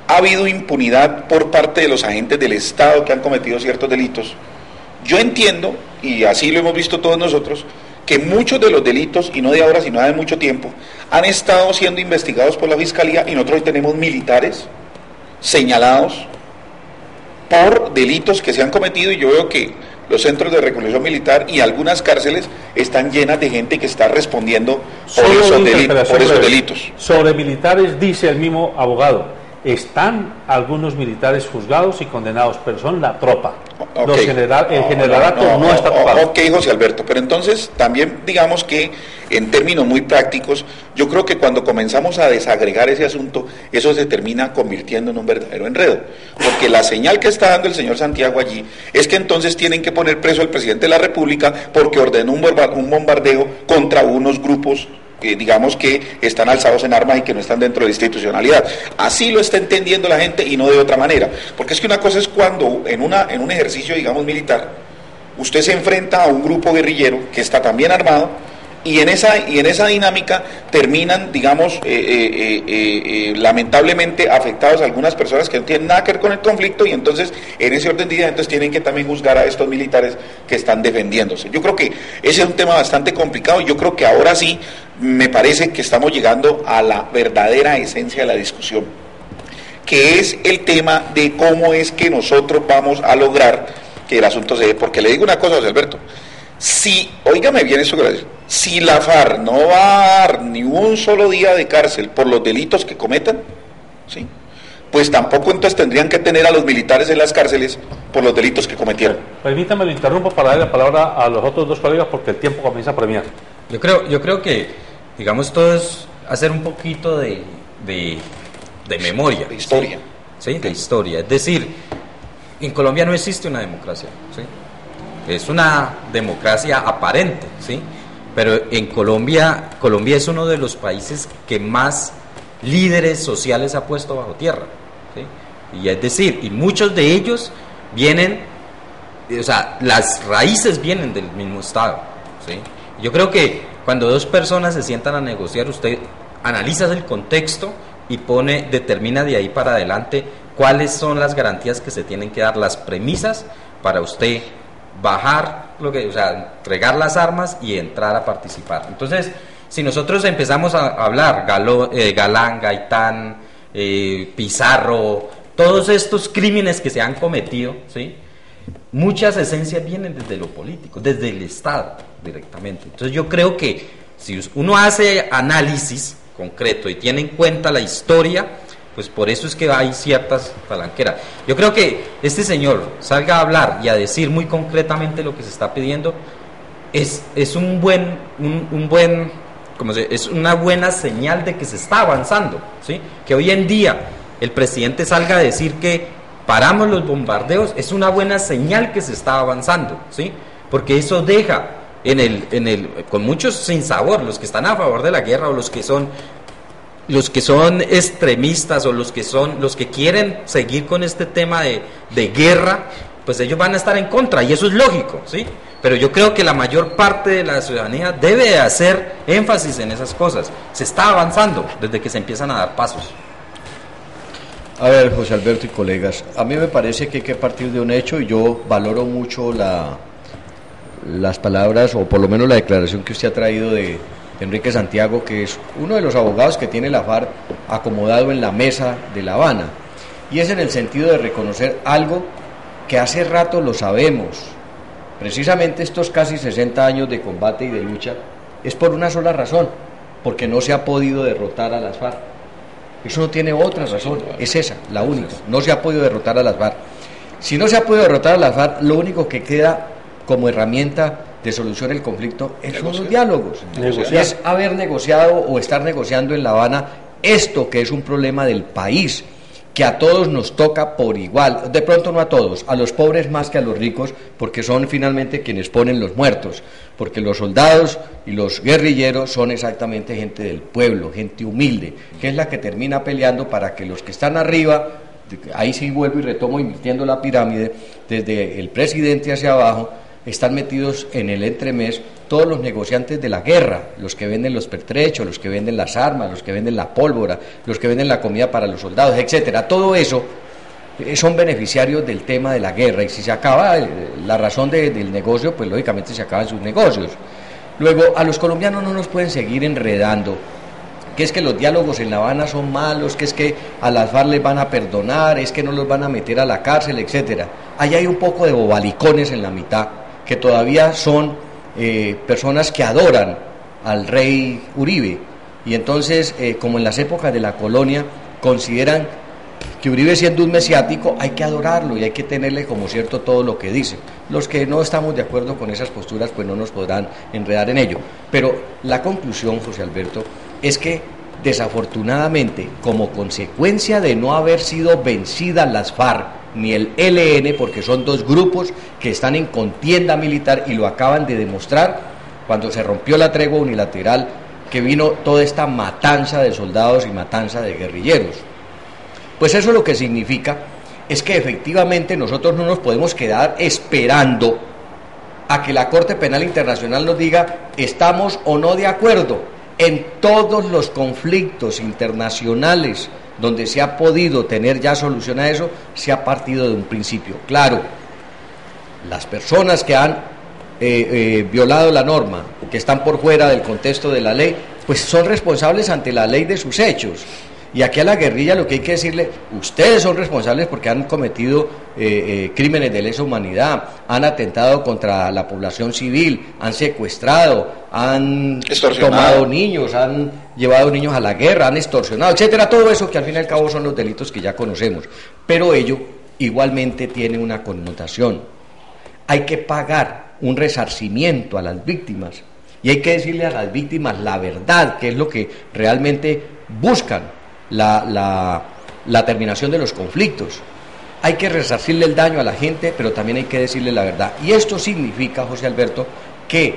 ha habido impunidad por parte de los agentes del Estado que han cometido ciertos delitos, yo entiendo, y así lo hemos visto todos nosotros, que muchos de los delitos, y no de ahora sino de mucho tiempo, han estado siendo investigados por la Fiscalía, y nosotros hoy tenemos militares señalados por delitos que se han cometido, y yo veo que los centros de reclusión militar y algunas cárceles están llenas de gente que está respondiendo por esos delitos. Sobre militares, dice el mismo abogado: están algunos militares juzgados y condenados, pero son la tropa. Okay. El generalato no está tocado. Ok, José Alberto, pero entonces también digamos que en términos muy prácticos, yo creo que cuando comenzamos a desagregar ese asunto, eso se termina convirtiendo en un verdadero enredo, porque la señal que está dando el señor Santiago allí es que entonces tienen que poner preso al presidente de la República porque ordenó un bombardeo contra unos grupos digamos que están alzados en armas y que no están dentro de la institucionalidad. Así lo está entendiendo la gente y no de otra manera, porque es que una cosa es cuando en un ejercicio, digamos, militar, usted se enfrenta a un grupo guerrillero que está también armado, y en esa dinámica terminan, digamos, lamentablemente afectados algunas personas que no tienen nada que ver con el conflicto, y entonces en ese orden de ideas entonces tienen que también juzgar a estos militares que están defendiéndose. Yo creo que ese es un tema bastante complicado, y yo creo que ahora sí me parece que estamos llegando a la verdadera esencia de la discusión, que es el tema de cómo es que nosotros vamos a lograr que el asunto se dé. Porque le digo una cosa, José Alberto, óigame bien eso que le digo, si la FARC no va a dar ni un solo día de cárcel por los delitos que cometan, ¿sí?, pues tampoco entonces tendrían que tener a los militares en las cárceles por los delitos que cometieron. Permítame, lo interrumpo para darle la palabra a los otros dos colegas porque el tiempo comienza a premiar. Yo creo que, digamos, todo es hacer un poquito de memoria. De historia. ¿Sí? De historia. Es decir, en Colombia no existe una democracia, ¿sí? Es una democracia aparente, ¿sí? Pero en Colombia es uno de los países que más líderes sociales ha puesto bajo tierra, ¿sí? Y es decir, y muchos de ellos vienen, o sea, las raíces vienen del mismo Estado, ¿sí? Yo creo que cuando dos personas se sientan a negociar, usted analiza el contexto y determina de ahí para adelante cuáles son las garantías que se tienen que dar, las premisas para usted bajar entregar las armas y entrar a participar. Entonces, si nosotros empezamos a hablar Galán, Gaitán, Pizarro, todos estos crímenes que se han cometido, ¿sí?, muchas esencias vienen desde lo político, desde el Estado directamente. Entonces yo creo que si uno hace análisis concreto y tiene en cuenta la historia, pues por eso es que hay ciertas palanqueras. Yo creo que este señor salga a hablar y a decir muy concretamente lo que se está pidiendo es una buena señal de que se está avanzando, ¿sí? Que hoy en día el presidente salga a decir que paramos los bombardeos es una buena señal que se está avanzando, ¿sí? Porque eso deja con muchos sinsabor, los que están a favor de la guerra o los que son extremistas o los que quieren seguir con este tema de guerra, pues ellos van a estar en contra, y eso es lógico, ¿sí? Pero yo creo que la mayor parte de la ciudadanía debe hacer énfasis en esas cosas. Se está avanzando desde que se empiezan a dar pasos. A ver, José Alberto y colegas, a mí me parece que hay que partir de un hecho, y yo valoro mucho las palabras, o por lo menos la declaración que usted ha traído de Enrique Santiago, que es uno de los abogados que tiene la FARC acomodado en la mesa de La Habana, y es en el sentido de reconocer algo que hace rato lo sabemos. Precisamente estos casi 60 años de combate y de lucha es por una sola razón, porque no se ha podido derrotar a las FARC. Eso no tiene otra razón, es esa, la única. No se ha podido derrotar a las FARC. Si no se ha podido derrotar a las FARC, lo único que queda como herramienta de solución del conflicto son los diálogos. Y es haber negociado o estar negociando en La Habana esto que es un problema del país, que a todos nos toca por igual, de pronto no a todos, a los pobres más que a los ricos, porque son finalmente quienes ponen los muertos, porque los soldados y los guerrilleros son exactamente gente del pueblo, gente humilde, que es la que termina peleando para que los que están arriba, ahí sí vuelvo y retomo invirtiendo la pirámide, desde el presidente hacia abajo, están metidos en el entremés todos los negociantes de la guerra, los que venden los pertrechos, los que venden las armas, los que venden la pólvora, los que venden la comida para los soldados, etcétera. Todo eso son beneficiarios del tema de la guerra, y si se acaba la razón del negocio, pues lógicamente se acaban sus negocios. Luego, a los colombianos no nos pueden seguir enredando, que es que los diálogos en La Habana son malos, que es que a las FARC les van a perdonar, es que no los van a meter a la cárcel, etcétera. Allá hay un poco de bobalicones en la mitad, que todavía son personas que adoran al rey Uribe, y entonces, como en las épocas de la colonia, consideran que Uribe, siendo un mesiático, hay que adorarlo y hay que tenerle como cierto todo lo que dice. Los que no estamos de acuerdo con esas posturas pues no nos podrán enredar en ello. Pero la conclusión, José Alberto, es que desafortunadamente, como consecuencia de no haber sido vencidas las FARC ni el ELN, porque son dos grupos que están en contienda militar y lo acaban de demostrar cuando se rompió la tregua unilateral, que vino toda esta matanza de soldados y matanza de guerrilleros. Pues eso lo que significa es que efectivamente nosotros no nos podemos quedar esperando a que la Corte Penal Internacional nos diga estamos o no de acuerdo. En todos los conflictos internacionales donde se ha podido tener ya solución a eso, se ha partido de un principio. Claro, las personas que han violado la norma, que están por fuera del contexto de la ley, pues son responsables ante la ley de sus hechos. Y aquí a la guerrilla lo que hay que decirle, ustedes son responsables porque han cometido crímenes de lesa humanidad, han atentado contra la población civil, han secuestrado, han tomado niños, han llevado niños a la guerra, han extorsionado, etcétera, todo eso que al fin y al cabo son los delitos que ya conocemos. Pero ello igualmente tiene una connotación. Hay que pagar un resarcimiento a las víctimas y hay que decirle a las víctimas la verdad, que es lo que realmente buscan. La terminación de los conflictos. Hay que resarcirle el daño a la gente, pero también hay que decirle la verdad. Y esto significa, José Alberto, que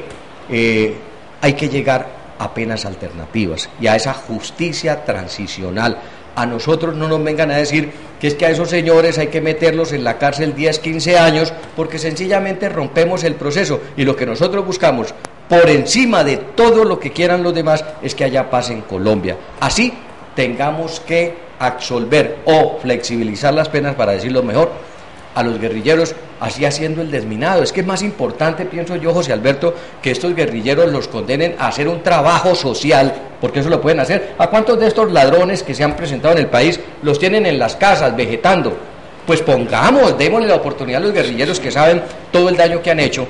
hay que llegar a penas alternativas y a esa justicia transicional. A nosotros no nos vengan a decir que es que a esos señores hay que meterlos en la cárcel 10, 15 años porque sencillamente rompemos el proceso, y lo que nosotros buscamos, por encima de todo lo que quieran los demás, es que haya paz en Colombia. Así tengamos que absolver o flexibilizar las penas, para decirlo mejor, a los guerrilleros, así haciendo el desminado. Es que es más importante, pienso yo, José Alberto, que estos guerrilleros los condenen a hacer un trabajo social, porque eso lo pueden hacer. ¿A cuántos de estos ladrones que se han presentado en el país los tienen en las casas vegetando? Pues démosle la oportunidad a los guerrilleros que saben todo el daño que han hecho,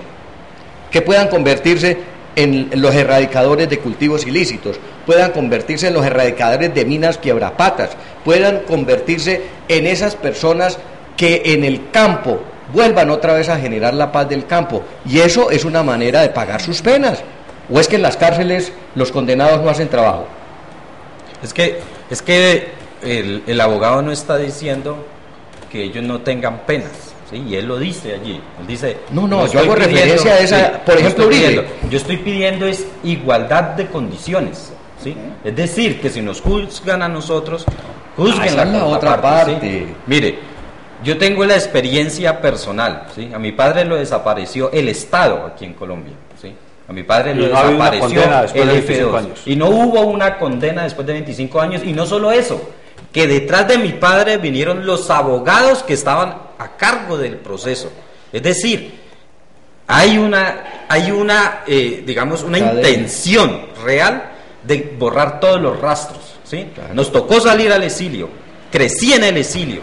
que puedan convertirse en los erradicadores de cultivos ilícitos, puedan convertirse en los erradicadores de minas quiebrapatas, puedan convertirse en esas personas que en el campo vuelvan otra vez a generar la paz del campo. Y eso es una manera de pagar sus penas. ¿O es que en las cárceles los condenados no hacen trabajo? Es que el abogado no está diciendo que ellos no tengan penas. Sí, y él lo dice allí, él dice... No, yo hago referencia a esa, sí, por ejemplo, Uribe. Yo estoy pidiendo es igualdad de condiciones, ¿sí? Es decir, que si nos juzgan a nosotros, juzguen la otra parte. ¿Sí? Mire, yo tengo la experiencia personal, ¿sí? A mi padre lo desapareció el Estado aquí en Colombia, ¿sí? A mi padre lo desapareció el F2, y no hubo una condena después de 25 años, y no solo eso, que detrás de mi padre vinieron los abogados que estaban a cargo del proceso. Es decir, hay una digamos, una intención real de borrar todos los rastros, ¿sí? Claro. Nos tocó salir al exilio, crecí en el exilio,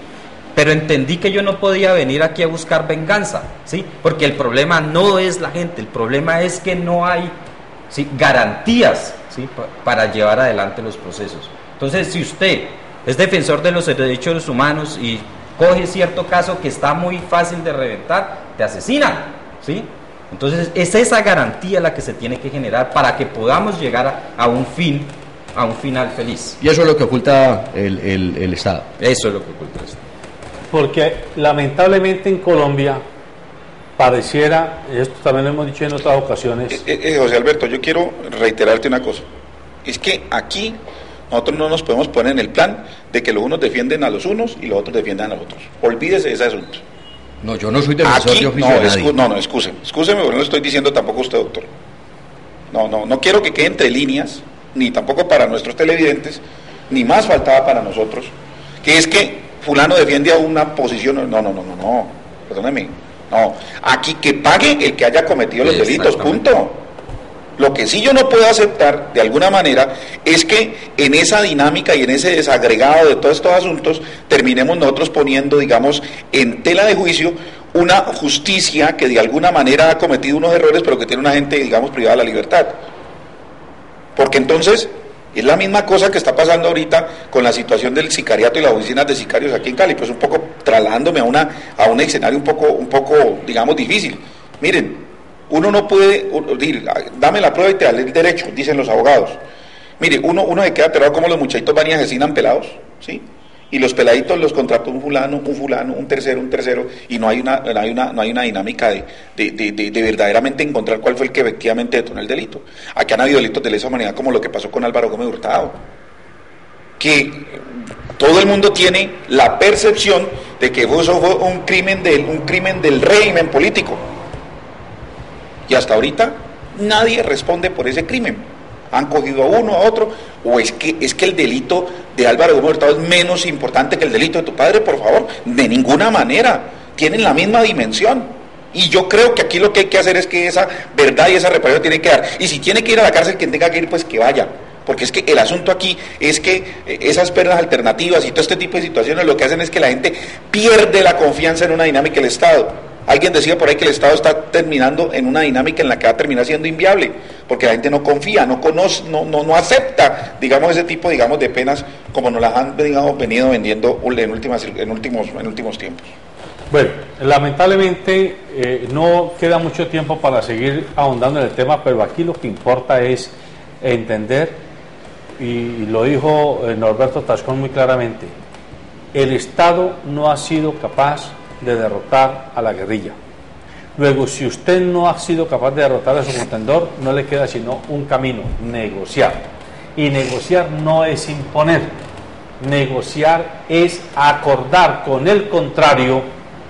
pero entendí que yo no podía venir aquí a buscar venganza, ¿sí? Porque el problema no es la gente, el problema es que no hay, ¿sí?, garantías, ¿sí?, para llevar adelante los procesos. Entonces, si usted es defensor de los derechos humanos y coge cierto caso que está muy fácil de reventar, te asesinan, ¿sí? Entonces es esa garantía la que se tiene que generar para que podamos llegar a un final feliz. Y eso es lo que oculta el Estado. Eso es lo que oculta el Estado. Porque lamentablemente en Colombia pareciera, esto también lo hemos dicho en otras ocasiones... José Alberto, yo quiero reiterarte una cosa, es que aquí nosotros no nos podemos poner en el plan de que los unos defienden a los unos y los otros defiendan a los otros. Olvídese de ese asunto. No, yo no soy defensor de oficio de nadie. Excúseme, porque no lo estoy diciendo tampoco usted, doctor. No quiero que quede entre líneas, ni tampoco para nuestros televidentes, ni más faltaba para nosotros, que es que fulano defiende a una posición. No, perdóneme. No, aquí que pague el que haya cometido los delitos, punto. Lo que sí yo no puedo aceptar, de alguna manera, es que en esa dinámica y en ese desagregado de todos estos asuntos, terminemos nosotros poniendo, digamos, en tela de juicio una justicia que de alguna manera ha cometido unos errores, pero que tiene una gente, digamos, privada de la libertad. Porque entonces, Es la misma cosa que está pasando ahorita con la situación del sicariato y las oficinas de sicarios aquí en Cali, pues un poco trasladándome a un escenario un poco, digamos, difícil. Miren, uno no puede decir, dame la prueba y te daré el derecho, dicen los abogados. Mire, uno se queda aterrado como los muchachitos van y asesinan pelados, ¿sí? Y los peladitos los contrató un fulano, un tercero, y no hay una dinámica de verdaderamente encontrar cuál fue el que efectivamente detonó el delito. Aquí han habido delitos de lesa humanidad como lo que pasó con Álvaro Gómez Hurtado, que todo el mundo tiene la percepción de que eso fue un crimen del régimen político, y hasta ahorita nadie responde por ese crimen. Han cogido a uno, a otro, o es que el delito de Álvaro Gómez Hurtado es menos importante que el delito de tu padre. Por favor, de ninguna manera, tienen la misma dimensión, y yo creo que aquí lo que hay que hacer es que esa verdad y esa reparación tiene que dar, y si tiene que ir a la cárcel, quien tenga que ir, pues que vaya, porque es que el asunto aquí es que esas penas alternativas y todo este tipo de situaciones lo que hacen es que la gente pierde la confianza en una dinámica del Estado. Alguien decía por ahí que el Estado está terminando en una dinámica en la que va a terminar siendo inviable, porque la gente no confía, no conoce, no acepta, digamos, ese tipo, digamos, de penas como nos las han, digamos, venido vendiendo en últimos tiempos. Bueno, lamentablemente no queda mucho tiempo para seguir ahondando en el tema, pero aquí lo que importa es entender, y lo dijo Norberto Tascón muy claramente, el Estado no ha sido capaz de derrotar a la guerrilla. Luego, si usted no ha sido capaz de derrotar a su contendor, no le queda sino un camino: negociar. Y negociar no es imponer, negociar es acordar con el contrario,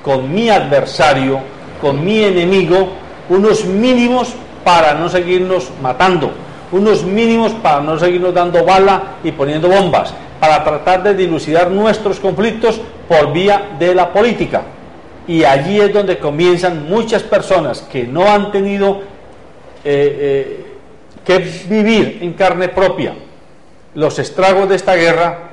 con mi adversario, con mi enemigo, unos mínimos para no seguirnos matando, unos mínimos para no seguirnos dando bala y poniendo bombas, para tratar de dilucidar nuestros conflictos por vía de la política. Y allí es donde comienzan muchas personas que no han tenido que vivir en carne propia los estragos de esta guerra,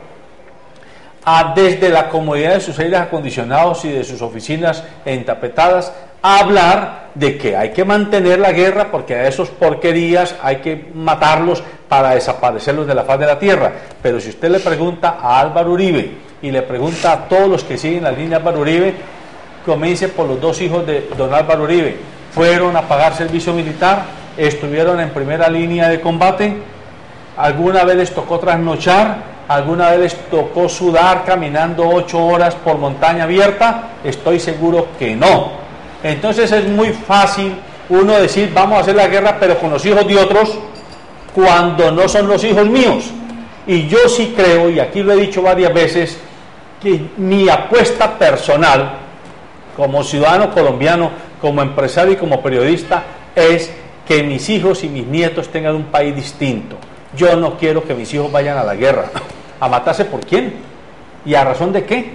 desde la comodidad de sus aires acondicionados y de sus oficinas entapetadas, a hablar de que hay que mantener la guerra porque a esos porquerías hay que matarlos para desaparecerlos de la faz de la tierra. Pero si usted le pregunta a Álvaro Uribe y le pregunta a todos los que siguen la línea Álvaro Uribe, comience por los dos hijos de don Álvaro Uribe. Fueron a pagar servicio militar, estuvieron en primera línea de combate, alguna vez les tocó trasnochar, alguna vez les tocó sudar caminando 8 horas por montaña abierta. Estoy seguro que no. Entonces es muy fácil uno decir vamos a hacer la guerra pero con los hijos de otros, cuando no son los hijos míos. Y yo sí creo, y aquí lo he dicho varias veces, que mi apuesta personal como ciudadano colombiano, como empresario y como periodista, es que mis hijos y mis nietos tengan un país distinto. Yo no quiero que mis hijos vayan a la guerra. ¿A matarse por quién? ¿Y a razón de qué?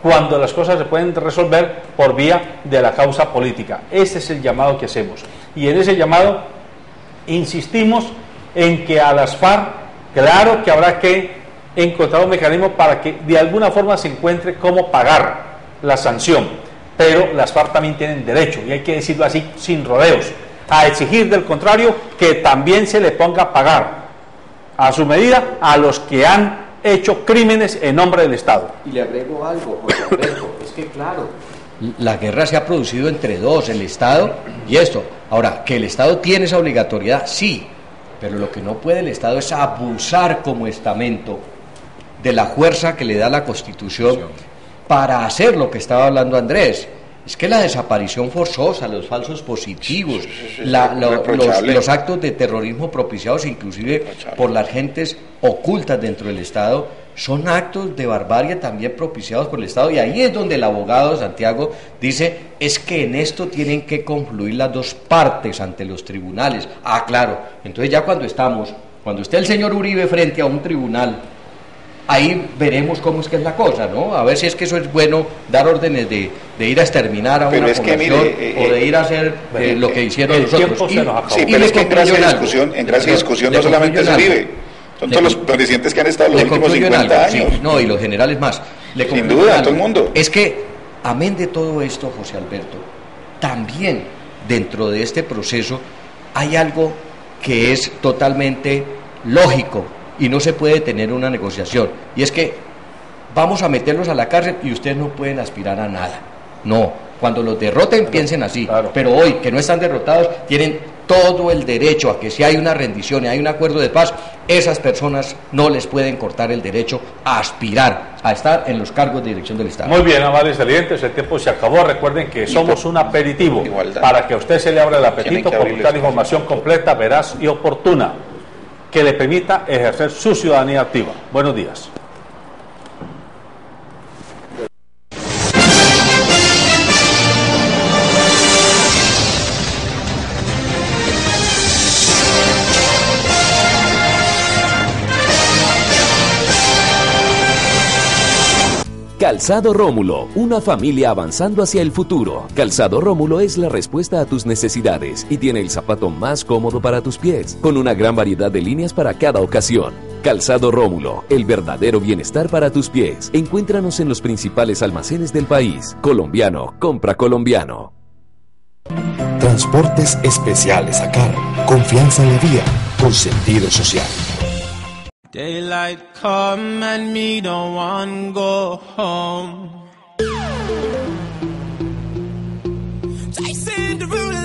Cuando las cosas se pueden resolver por vía de la causa política. Ese es el llamado que hacemos. Y en ese llamado insistimos en que a las FARC, claro que habrá que encontrar un mecanismo para que de alguna forma se encuentre cómo pagar la sanción. Pero las FARC también tienen derecho, y hay que decirlo así sin rodeos, a exigir del contrario que también se le ponga a pagar a su medida a los que han hecho crímenes en nombre del Estado. Y le agrego algo, José Alberto, es que claro, la guerra se ha producido entre dos, el Estado y esto. Ahora, que el Estado tiene esa obligatoriedad, sí, pero lo que no puede el Estado es abusar como estamento de la fuerza que le da la Constitución para hacer lo que estaba hablando Andrés. Es que la desaparición forzosa, los falsos positivos, los actos de terrorismo propiciados inclusive por las gentes ocultas dentro del Estado, son actos de barbarie también propiciados por el Estado. Y ahí es donde el abogado Santiago dice, es que en esto tienen que confluir las dos partes ante los tribunales. Ah, claro, entonces ya cuando esté el señor Uribe frente a un tribunal, ahí veremos cómo es que es la cosa, ¿no? A ver si es que eso es bueno, dar órdenes de ir a exterminar a una población, o de ir a hacer lo que hicieron los otros. Sí, pero es que en gracia de discusión no solamente es Uribe, son todos los presidentes que han estado los últimos 50 años. Sí, no, y los generales más. Sin duda, todo el mundo. Es que, amén de todo esto, José Alberto, también dentro de este proceso hay algo que es totalmente lógico y no se puede tener una negociación. Y es que vamos a meterlos a la cárcel y ustedes no pueden aspirar a nada. No, cuando los derroten piensen así, claro. Pero hoy que no están derrotados tienen todo el derecho a que si hay una rendición y hay un acuerdo de paz, esas personas no les pueden cortar el derecho a aspirar a estar en los cargos de dirección del Estado. Muy bien, amables televidentes, el tiempo se acabó. Recuerden que somos un aperitivo Igualdad. para que a usted se le abra el apetito Tienen que por abrirles buscar información completa, veraz y oportuna que le permita ejercer su ciudadanía activa. Buenos días. Calzado Rómulo, una familia avanzando hacia el futuro. Calzado Rómulo es la respuesta a tus necesidades y tiene el zapato más cómodo para tus pies, con una gran variedad de líneas para cada ocasión. Calzado Rómulo, el verdadero bienestar para tus pies. Encuéntranos en los principales almacenes del país. Colombiano, compra colombiano. Transportes especiales ACAR. Confianza en la vía, con sentido social. Daylight come and me don't want go home. Chasing the ruler.